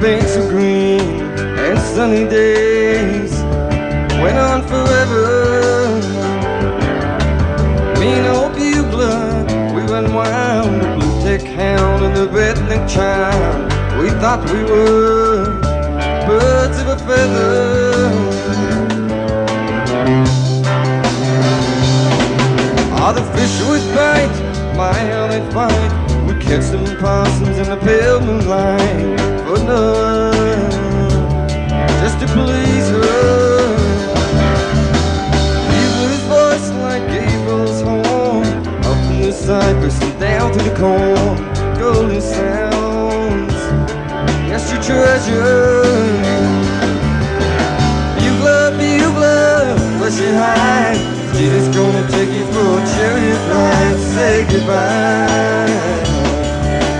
banks of green and sunny days went on forever. Me and old Bugler, we unwound the blue tick hound and the red-neck chime. We thought we were birds of a feather. Oh, the fish would bite, my how they'd fight. We'd catch them Parsons in the pale moonlight, but none just to please her. Bugler's voice like Gabriel's horn, up from the cypress and down to the corn. Golden sounds, yes, your treasure. Bugler, Bugler, bless your hide. She's gonna take you for a chariot ride. Say goodbye,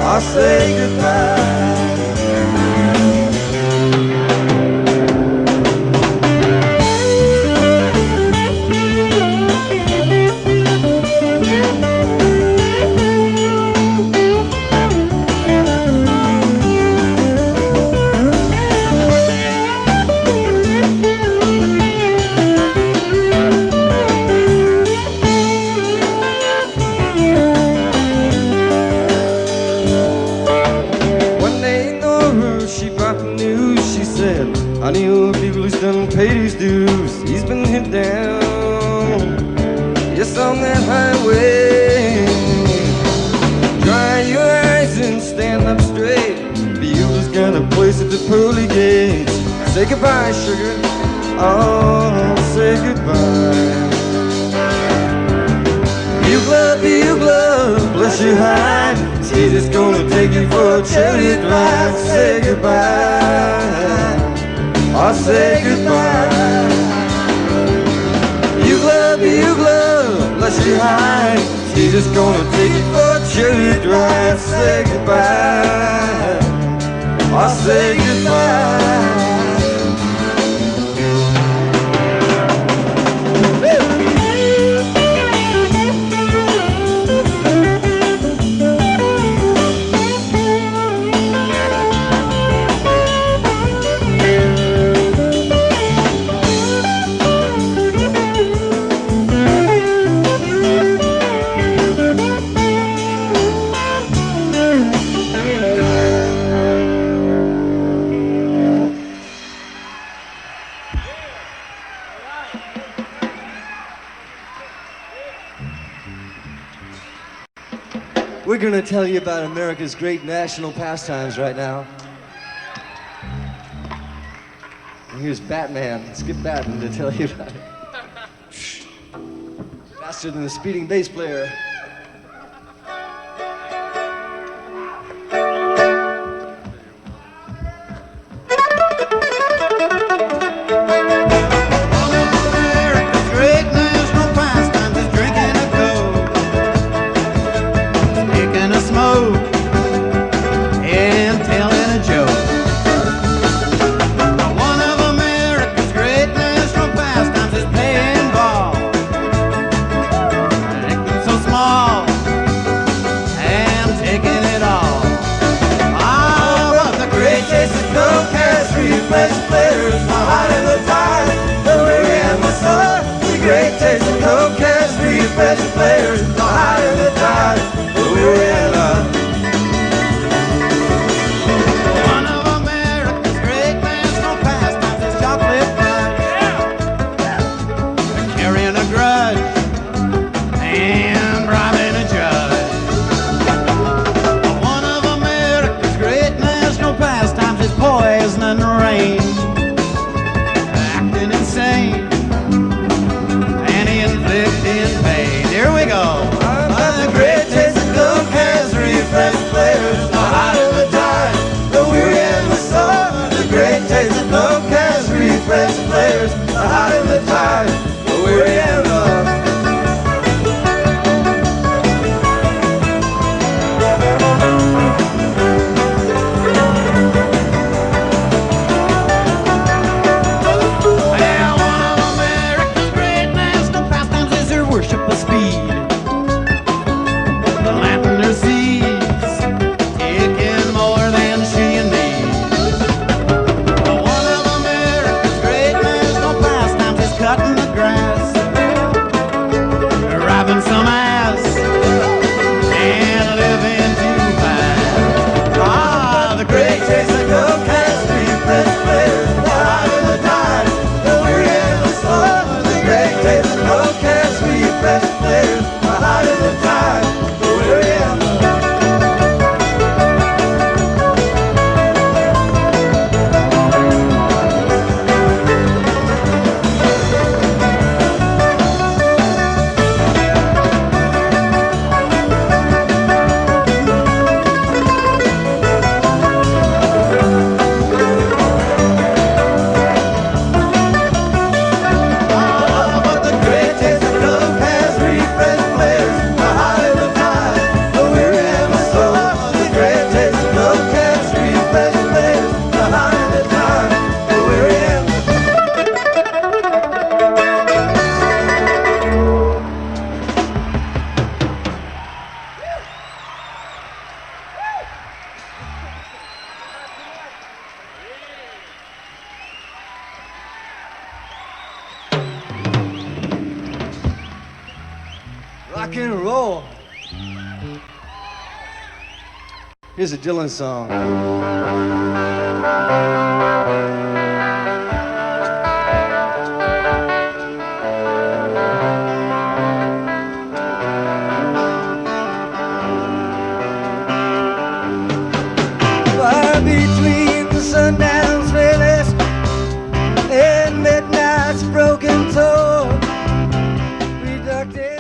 I'll say goodbye. I knew people who's done paid his dues. He's been hit down, yes, on that highway. Dry your eyes and stand up straight. Bugler's got a place at the pearly gates. Say goodbye, sugar, oh, say goodbye. Bugler, Bugler, bless your hide. She's just gonna take you for a chariot ride. Say goodbye, I'll say goodbye. Bugler, Bugler, bless your hide. She's just gonna take you for a chariot ride. Say goodbye, I'll say goodbye. We're going to tell you about America's great national pastimes right now. And here's Batman. Let's get Battin to tell you about it. Faster than the speeding bass player. rock and roll. Here's a Dylan song. Far between the sundown's village and midnight's broken toll, we ducked inside.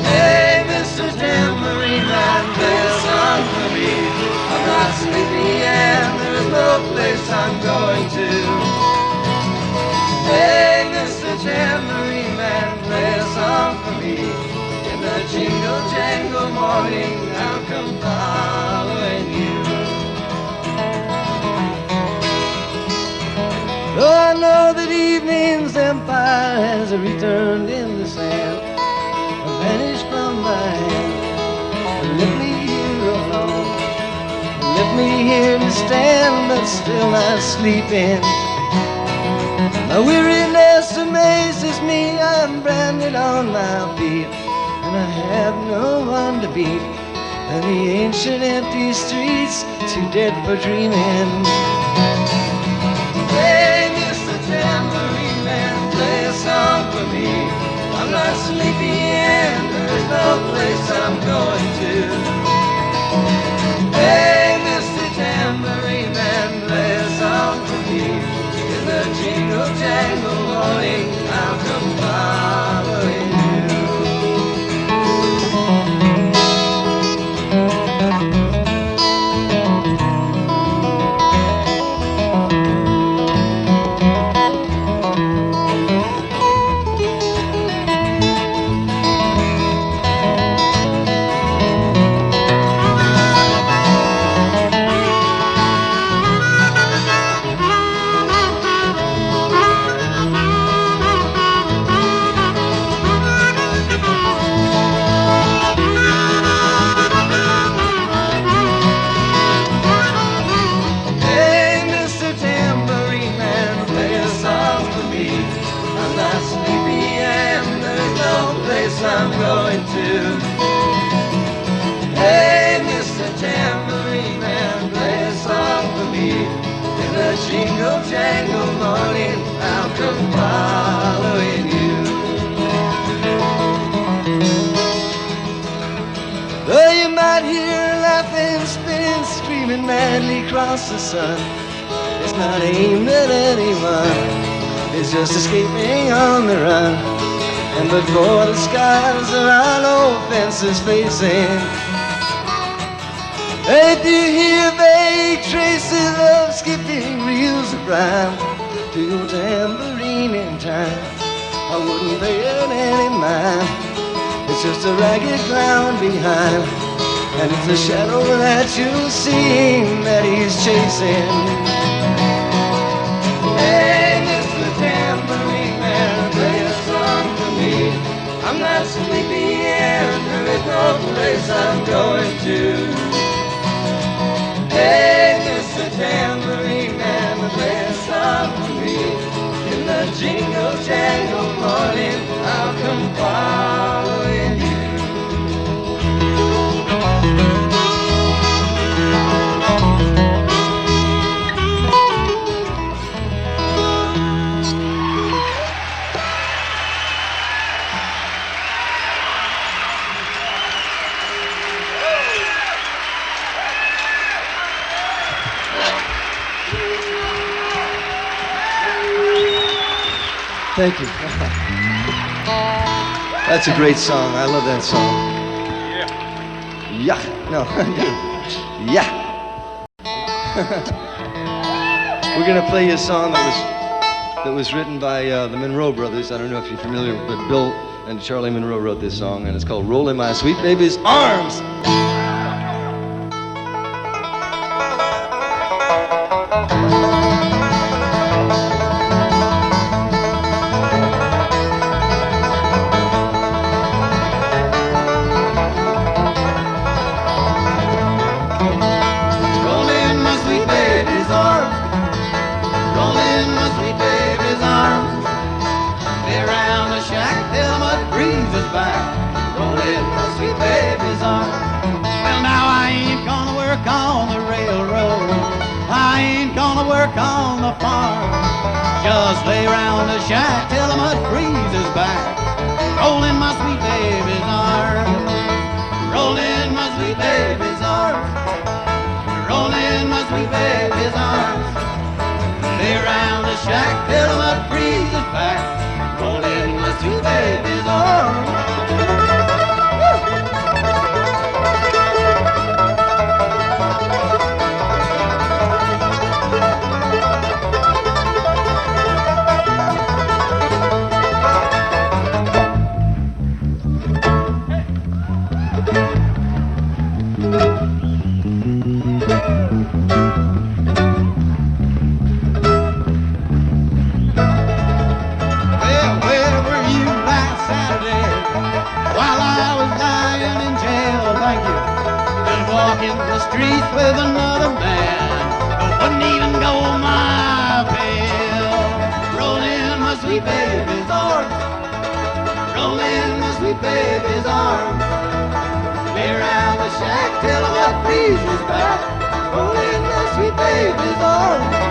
Hey, Mr. Tambourine Man, play a song for me. I'm not sleepy and there's no place I'm going to. Hey, Mr. Tambourine Man, play a song for me. In the jingle jangle morning, I'll come following you. Though I know that evening's empire has returned in the sand, vanished from my hand, and left me here alone. Left me here to stand, but still not sleeping. My weariness amazes me. I'm branded on my feet, and I have no one to beat. And the ancient empty streets, too dead for dreaming. Hey, Mr. Tambourine Man, play a song for me. I'm not sleepy and there's no place I'm going to. Hey, Mr. Tambourine Man, play a song for me. In the jingle jangle morning, I'll come following you. I'm going to. Hey, Mr. Tambourine Man, play a song for me. In the jingle jangle morning, I'll come following you. Though you might hear laughing, spinning, screaming madly across the sun, it's not aimed at anyone, it's just escaping on the run. And before the skies there are no fences facing. If you hear vague traces of skipping reels of rhyme to your tambourine in time, I wouldn't pay it any mind. It's just a ragged clown behind, and it's the shadow that you'll see that he's chasing. Hey, Mr. Tambourine Man, play a song for me. I'm not sleepy and there is no place I'm going to. Hey, Mr. Tambourine Man, play a song for me. In the jingle jangle Thank you. That's a great song. I love that song. Yeah. No. Yeah. We're gonna play you a song that was written by the Monroe brothers. I don't know if you're familiar, but Bill and Charlie Monroe wrote this song, and it's called "Rollin' My Sweet Baby's Arms." On the farm, just lay round the shack till the mud freezes back. Roll in my sweet baby's arms, roll in my sweet baby's arms, roll in my sweet baby's arms. Lay round the shack till the mud freezes back. Roll in my sweet baby's arms. Streets with another man, I wouldn't even go my bail. Roll in my sweet baby's arms, roll in my sweet baby's arms. Lay around the shack till the mud freezes back. Roll in my sweet baby's arms.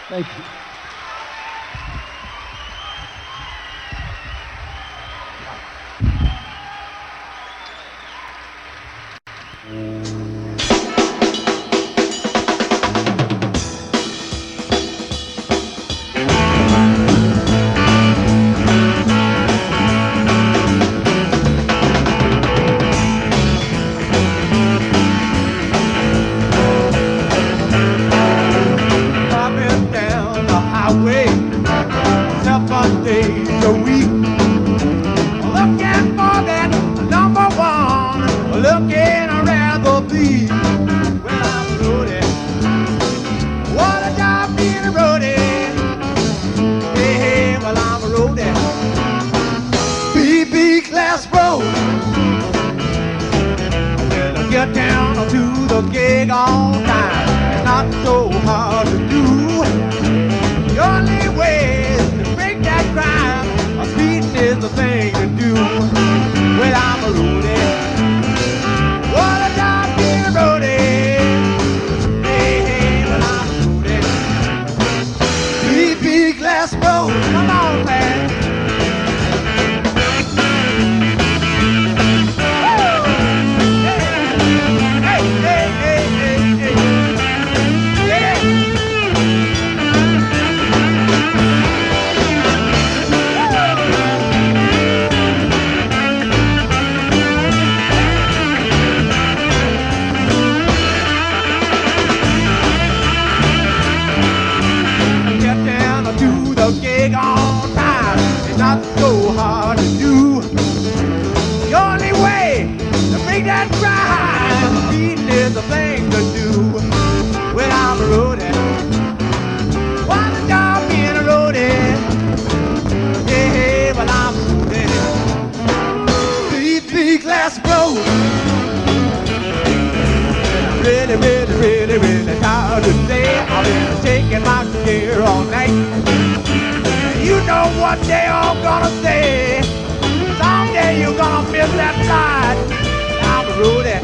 Thank you. really, really, really, really tired today. I've been taking my gear all night. You know what they all gonna say. Someday you're gonna miss that flight. I'm a roadie.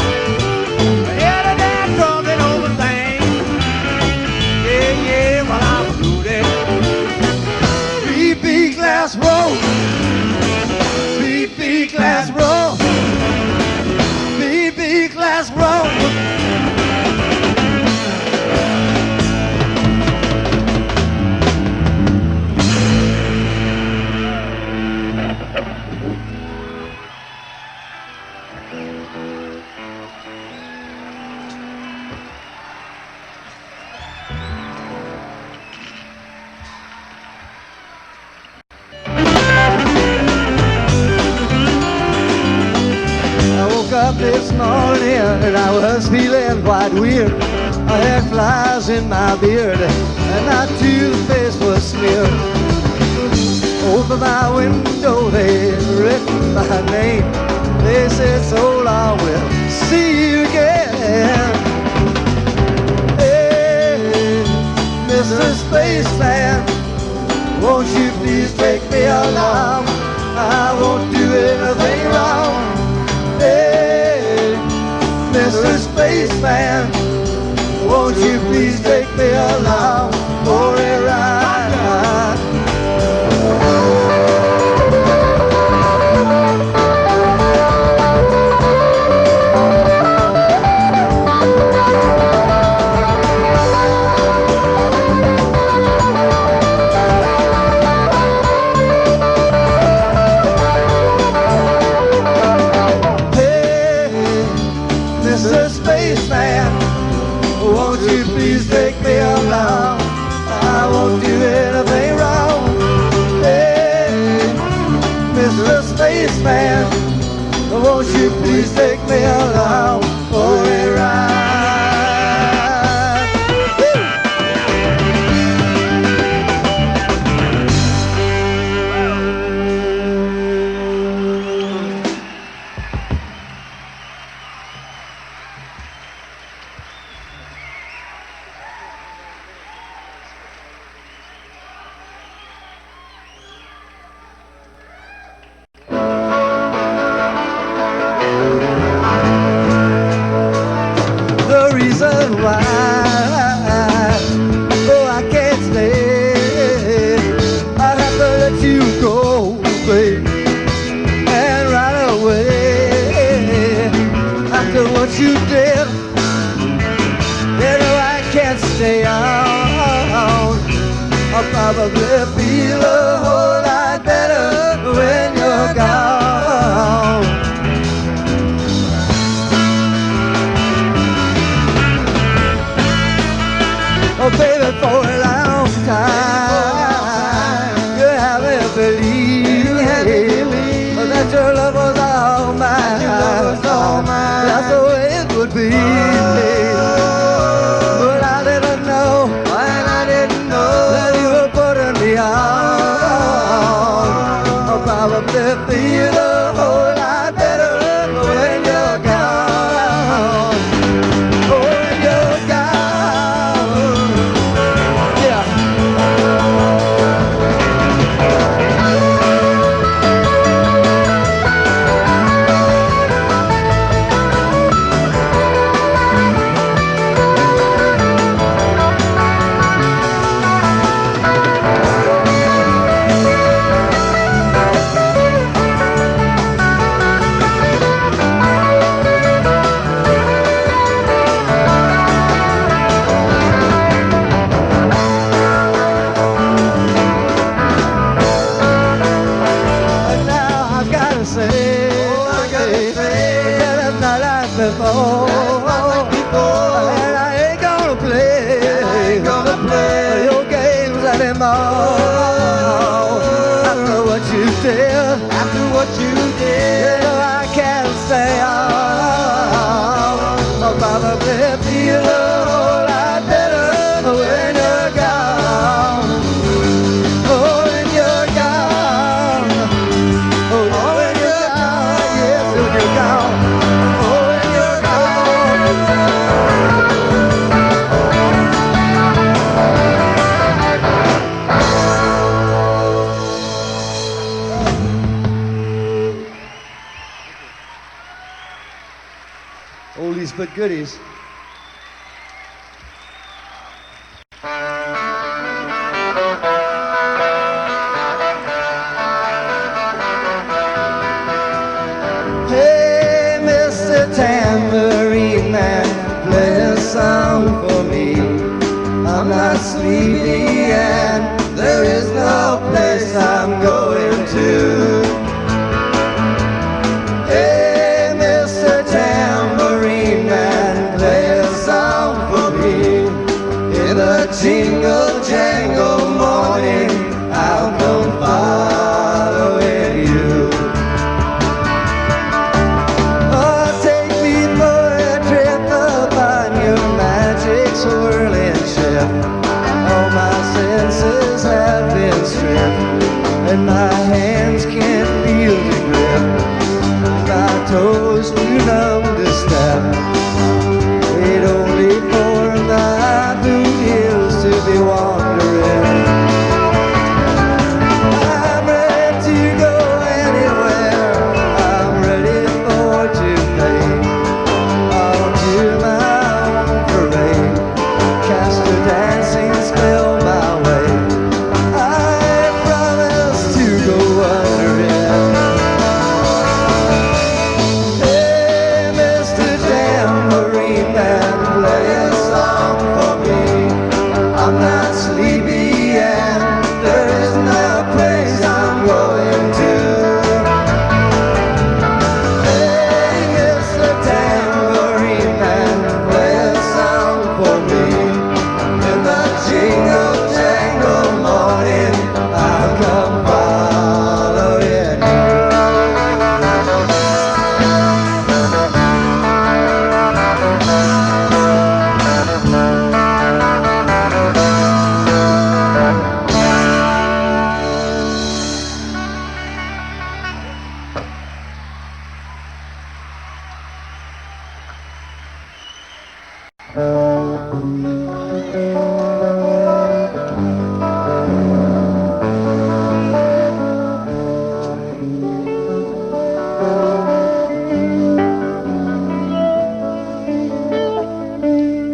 Yeah, the damn trumpet over things. Yeah, yeah, well, I'm a roadie. BB Glass Roll. BB Glass Roll. BB Glass Roll. Up this morning and I was feeling quite weird. I had flies in my beard and my toothpaste was smeared. Over my window they written my name. They said so long, we'll see you again. Hey, Mr. Spaceman, won't you please take me along? I won't do anything wrong. Hey, Mr. Spaceman, won't you please take me along for a ride? Won't you please take me along? I won't do anything wrong. Hey, Mr. Spaceman, won't you please take me along for a ride? You did, you know I can't stay on. I'll probably feel a whole lot better when you're gone. Oh baby, for a long time you haven't believed that your love was all mine. That's the way it would be. But I didn't know, and I didn't know that you were putting me on. I'll probably feel a whole lot better when you're gone. Oh, when you're gone. Yeah. After what you did, you know I can't stay on. I'll probably feel a whole lot better when you're gone. Oh, when you're gone. Oh, when you're gone. Yes, when you're gone. Oh, when you're gone. Oldies but goodies. Hey, Mr. Tambourine Man, play a song for me. I'm not sleepy and there is no place I'm going to. Hey, Mr. Tambourine Man, play a song for me. In the jingle jangle morning, I'll come following you. Oh, take me for a trip upon your magic swirling ship. All my senses have been stripped, and my hands can't feel the grip. My toes too numb to step. Wait only for my boot heels to be wandering. I'm ready to go anywhere. I'm ready for to play. I'll do my own parade. Cast a dancing spell my way. I promise to go under it. Hey, Mr. Tambourine Man, play a song for me. I'm not sleepy and there is no place I'm going to. Hey, Mr. Tambourine Man, play a song for me. In the jingle jangle morning, I'll come following you.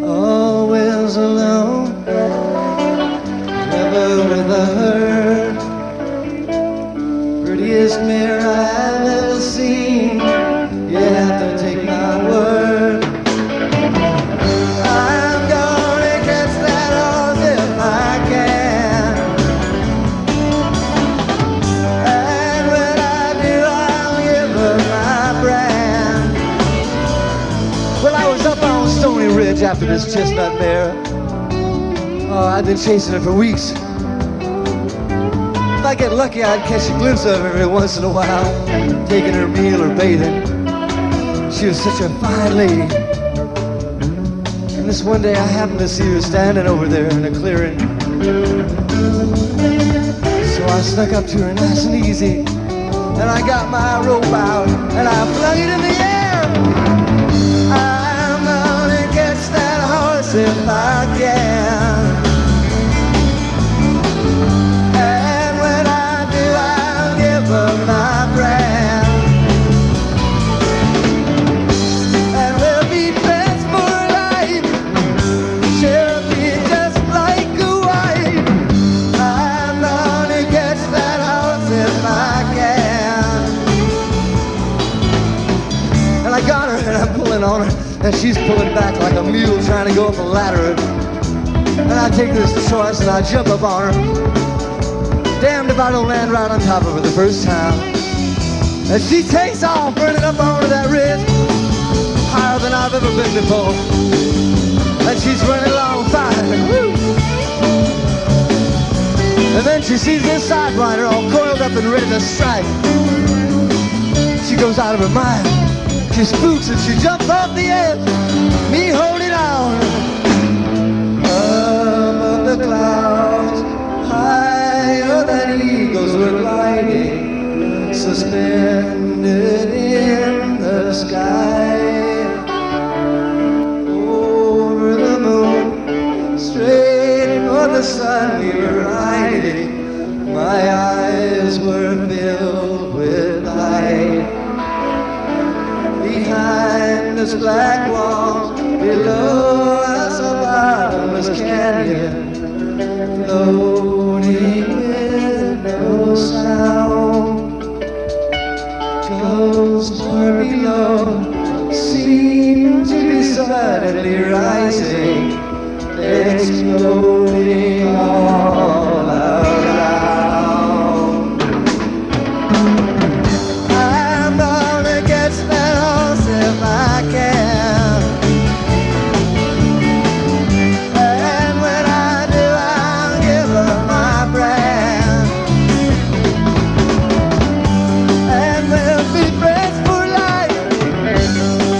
Always alone, never with a hurt. Prettiest mirror I've ever seen. You have to take my word. I'm gonna catch that horse if I can. And when I do, I'll give her my brand. Well, I was up on Stony Ridge after this Chestnut Mare. Oh, I've been chasing her for weeks. If I get lucky, I'd catch a glimpse of her every once in a while, taking her meal or bathing. She was such a fine lady. And this one day I happened to see her standing over there in a clearing. So I snuck up to her nice and easy, and I got my rope out and I flung it in the air. I'm gonna catch that horse if I can. And when I do, I'll give her my brand. And we'll be friends for life. She'll be just like a wife. I'm gonna catch that horse if I can. And I got her and I'm pulling on her, and she's pulling back like a mule trying to go up a ladder. And I take this choice and I jump up on her. Damned if I don't land right on top of her the first time. And she takes off, running up onto that ridge, higher than I've ever been before. And she's running along fine. Woo! And then she sees this siderider all coiled up and ready to strike. She goes out of her mind. She spooks and she jumps off the edge, me holding on. Above the clouds, higher than eagles were gliding, suspended in the sky. Over the moon, straight for the sun we were riding. My eyes were filled with light. Behind this black wall below us, a bottomless canyon, floating with no sound. Ghosts were below, seem to be suddenly rising, exploding all around. I'm gonna catch that horse if I can, and when I do, I'll give her my brand, and we'll be friends for life.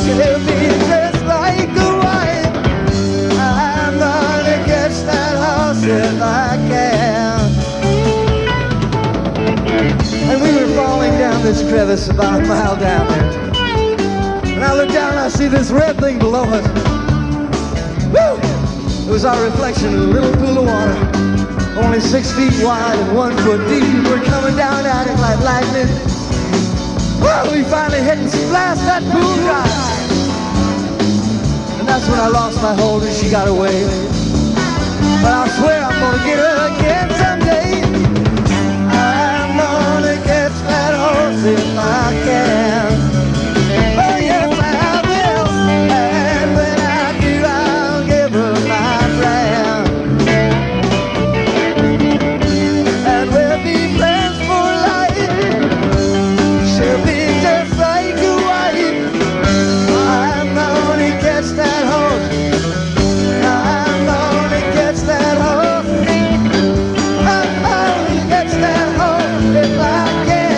She'll be just like a wife. I'm gonna catch that horse if I can. And we were falling down this crevice about a mile down there. And I look down and I see this red thing below us. Woo! It was our reflection in a little pool of water, only 6 feet wide and 1 foot deep. We're coming down at it like lightning. Well, we finally hit and splashed that pool dry. And that's when I lost my hold and she got away. But I swear I'm gonna get her again someday. I'm gonna catch that horse if I can. Oh yes, I will. And when I do, I'll give her my brand. And we'll be friends for life. She'll be just like a wife. I'm gonna catch that horse. I'm gonna catch that horse. I'm gonna catch that horse if I can.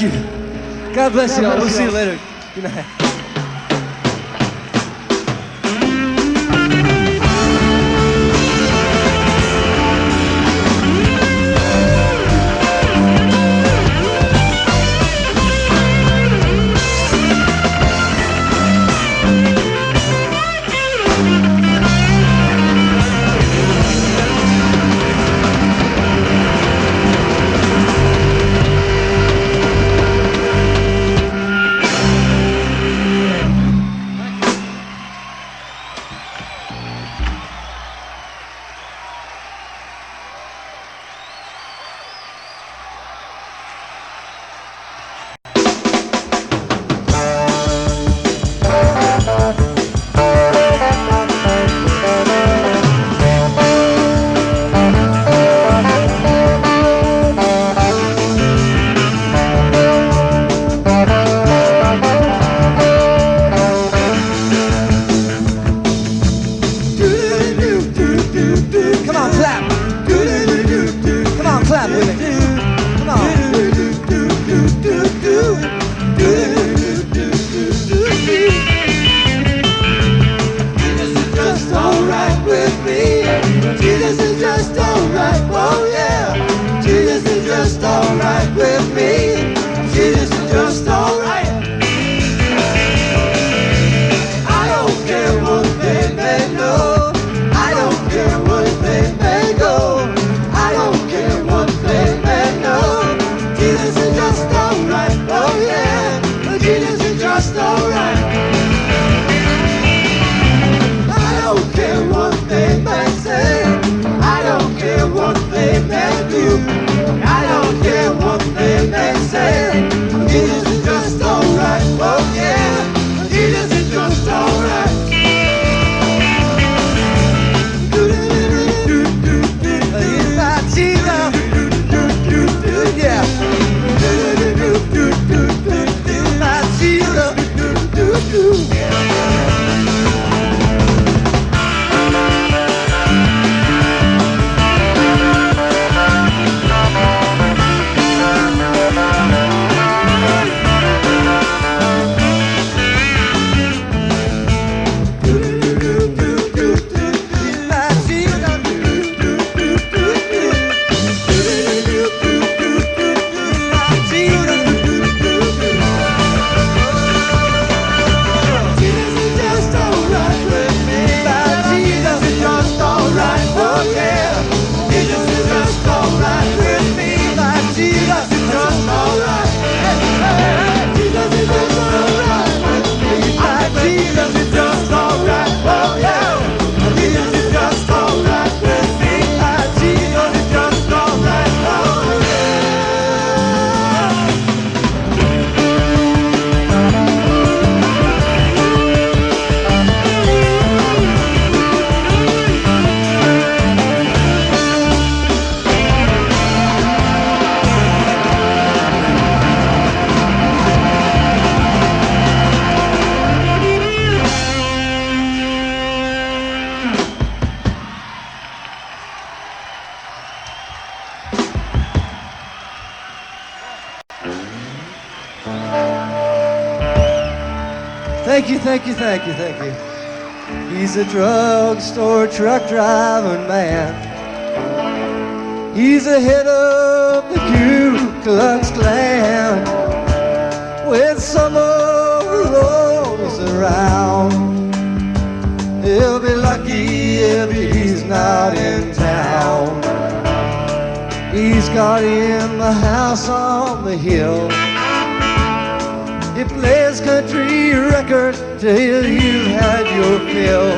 Thank you. God bless you all. We'll see you later. Good night. Thank you. He's a drugstore truck driving man. He's the head of the Ku Klux Klan. When summer rolls around, he'll be lucky if he's not in town. He's got him a house on the hill. He plays country records till you've had your fill.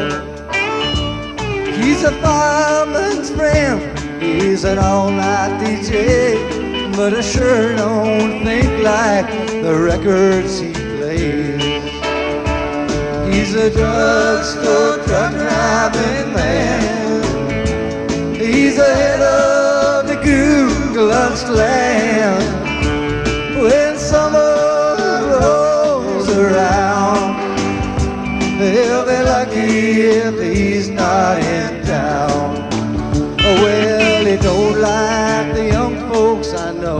He's a fireman's friend, he's an all-night DJ, but I sure don't think like the records he plays. He's a drugstore truck driving man. He's the head of the Ku Klux Klan. When summer around, he'll be lucky if he's not in town. Well, he don't like the young folks I know.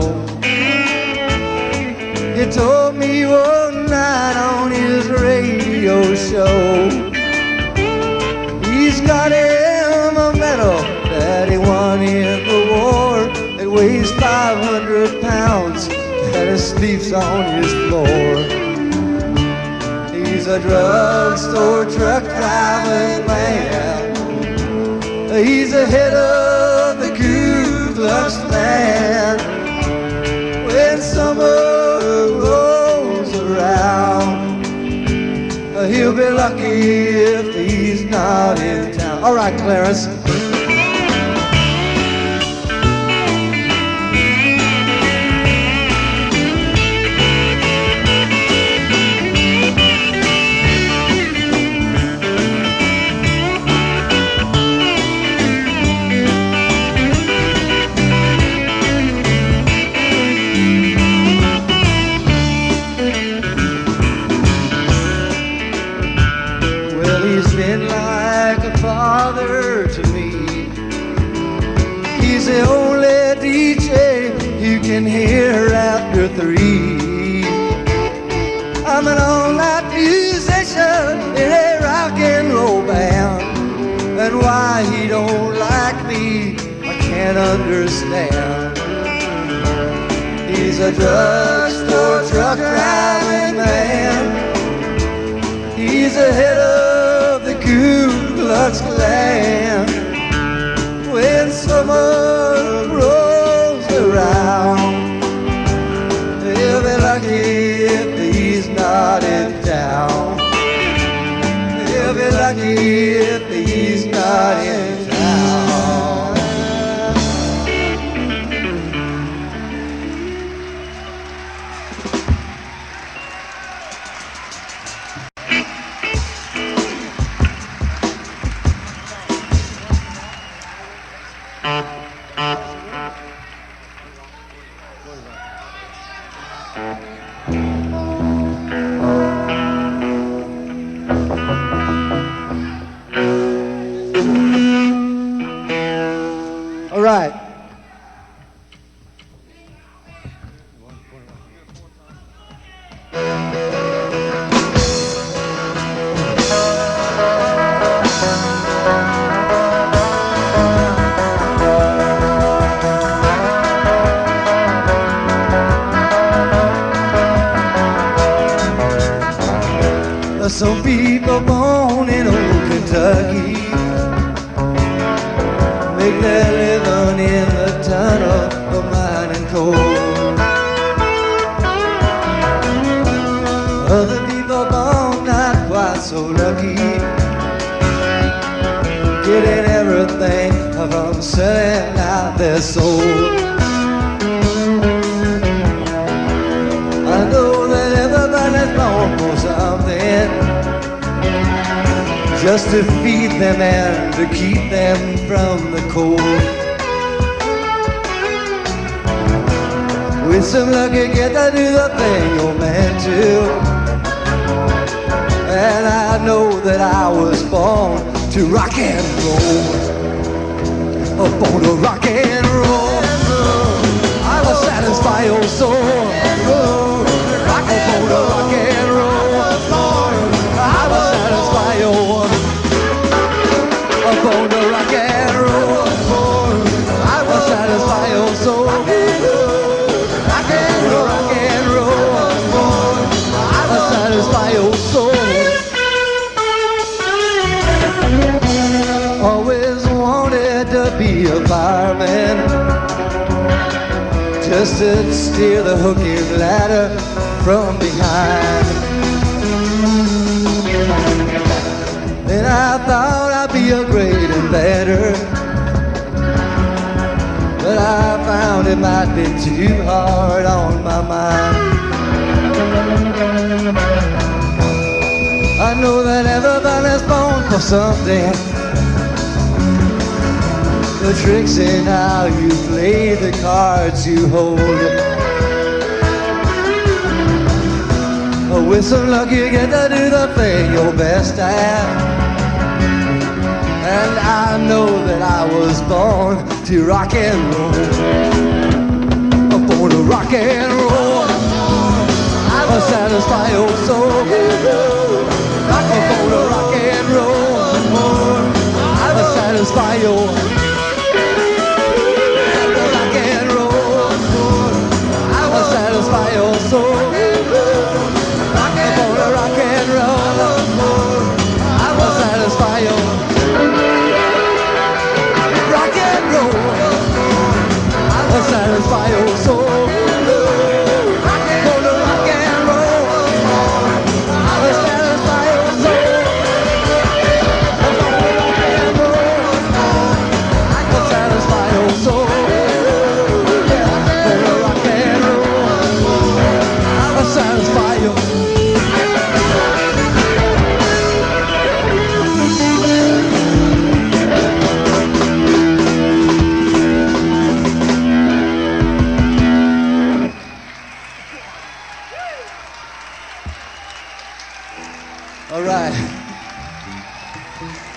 sleeps on his floor. He's a drugstore truck driving man. He's the head of the Ku Klux Klan. When summer rolls around, he'll be lucky if he's not in town. All right, Clarence. He's the only DJ you can hear after 3. I'm an all-night musician in a rock and roll band, and why he don't like me I can't understand. He's a drugstore truck driving man. He's the head of the Ku Klux Klan. When summer rolls around, he'll be lucky if he's not in town. He'll be lucky if he's not in town. All right. Some people born in old Kentucky make their living in the tunnel of mining coal. Other people born not quite so lucky, getting everything from selling out their soul. I know that everybody's born for something, just to feed them and to keep them from the cold. With some luck you get to do the thing you're meant to, and I know that I was born to rock and roll. Born to rock and roll. I will satisfy your soul. Born to rock and roll. I will satisfy your. Born to rock and roll. I will satisfy your soul. Rock and roll. I will satisfy your soul. Always wanted to be a fireman, just to steer the hook and ladder from behind. Then I thought I'd be a great inventor, but I found it might be too hard on my mind. I know that everybody's born for something. The tricks in how you play the cards you hold. With some luck you get to do the thing you're best at, and I know that I was born to rock and roll. Born to rock and roll. I will satisfy your soul. Born to rock and roll. I will satisfy your rock and roll. I will satisfy your soul.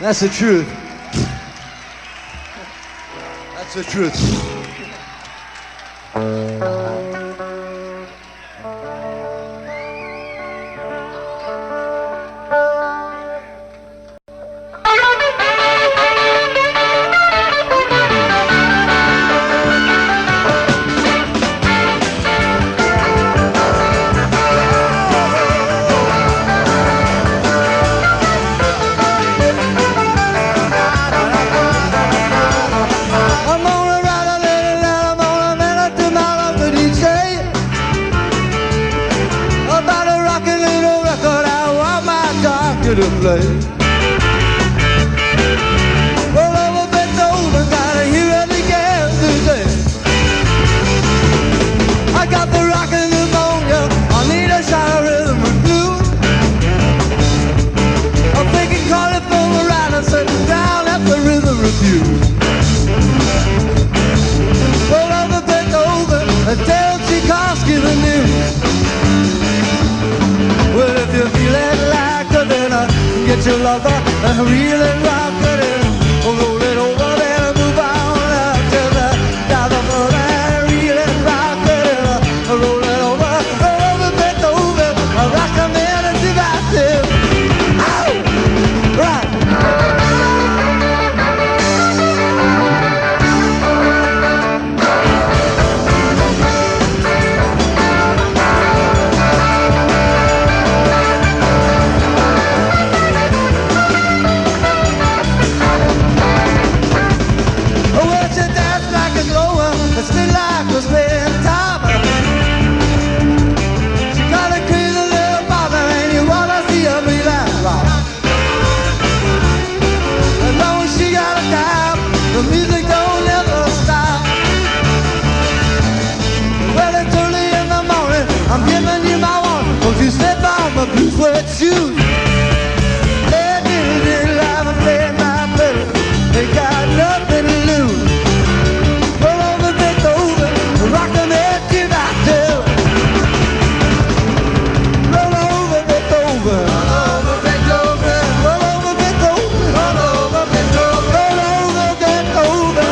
That's the truth. That's the truth. To play. Well, over Beethoven, gotta hear it again today. I got the rockin' pneumonia, I need a shot of rhythm and blues. I'm thinking cauliflower rider sitting down at the rhythm review. Well, over Beethoven, tell Tchaikovsky the news. Well, if you feel it like a dinner, get your lover and reel and rock it in. Roll it over there and move on up to the top of the line. Reel and rock it in. Roll it over Beethoven. Rock them in and divisive. Ow! Right. The music don't ever stop. Well, it's early in the morning, I'm giving you my warning. Don't you step on my blue suede shoes. They did live and play my fiddle. They got nothing to lose. Roll over Beethoven, rock them head to my tail. Roll over Beethoven. Roll over Beethoven. Roll over Beethoven. Roll over Beethoven. Roll over Beethoven.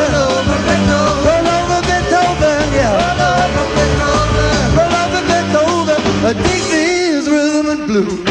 Roll over Beethoven, yeah. Roll over Beethoven. Dig these rhythm and blues.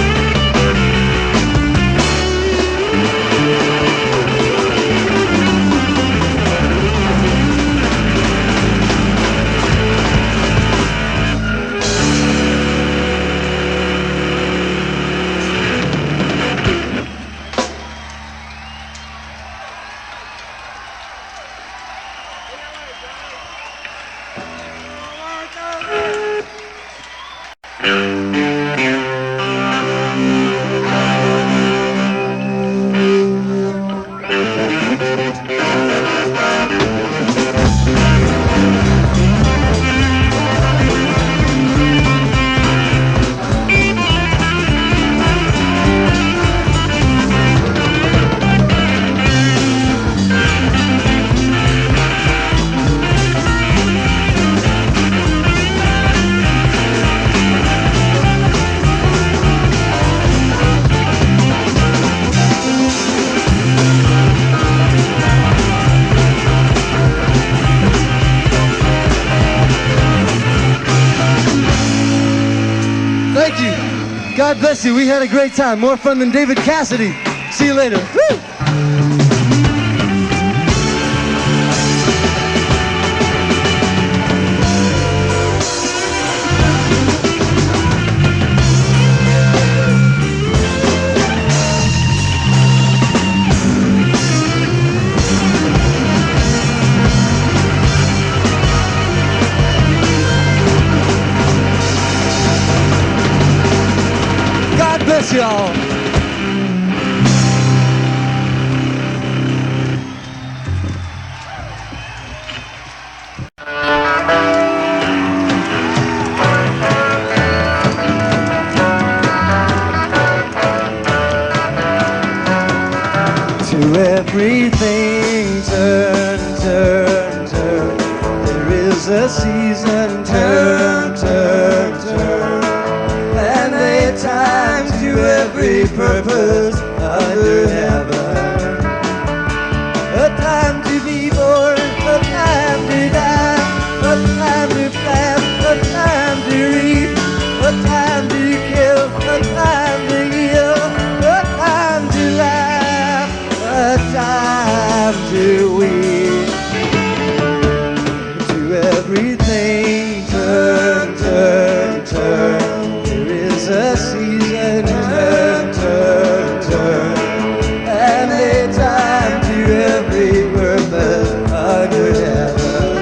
God bless you. We had a great time. More fun than David Cassidy. See you later. Woo! Bless y'all. To everything turn, turn, turn. There is a season, turn, turn, turn. And there are times to every purpose under heaven. a time to be born, a time to die, a time to plant, a time to reap, a time to kill, a time to heal, a time to laugh, a time to weep. To everything turn, turn, turn. There is a season, turn, turn, turn. And a time to every purpose under heaven.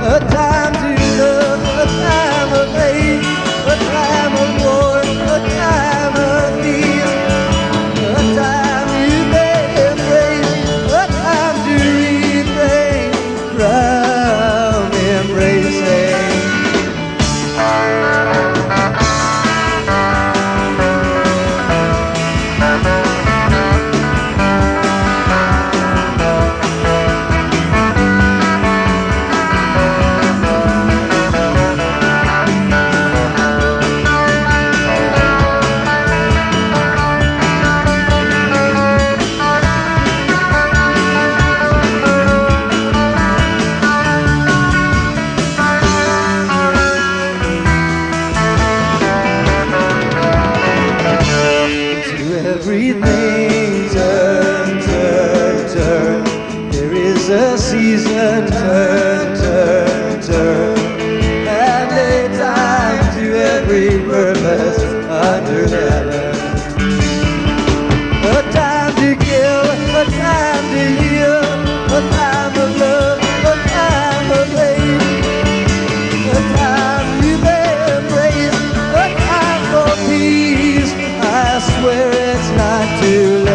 A time to love, a time of hate, a time of war, a time of peace, a time you may embrace, a time to refrain from embracing. Everything turn, turn, turn. There is a season, turn, turn, turn. And a time to every purpose under heaven. A time to kill, a time to heal, a time of love, a time of hate, a time you may embrace, a time for peace. I swear it's not too late.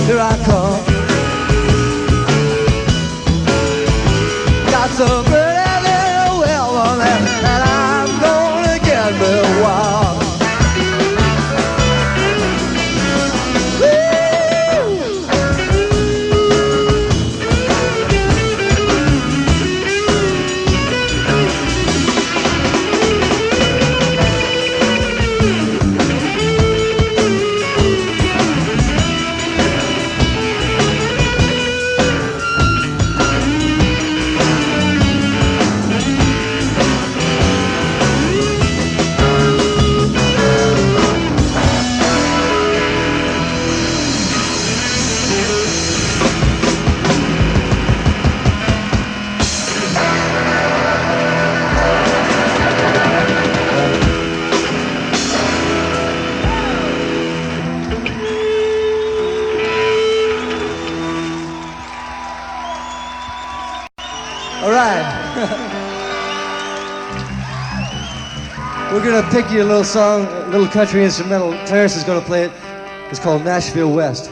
Here I come. Got some pretty little well on that, and I'm gonna get me wild. Woo! Goodbye. We're gonna pick you a little song, a little country instrumental. Clarence is gonna play it. It's called Nashville West.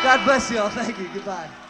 God bless you all. Thank you. Goodbye.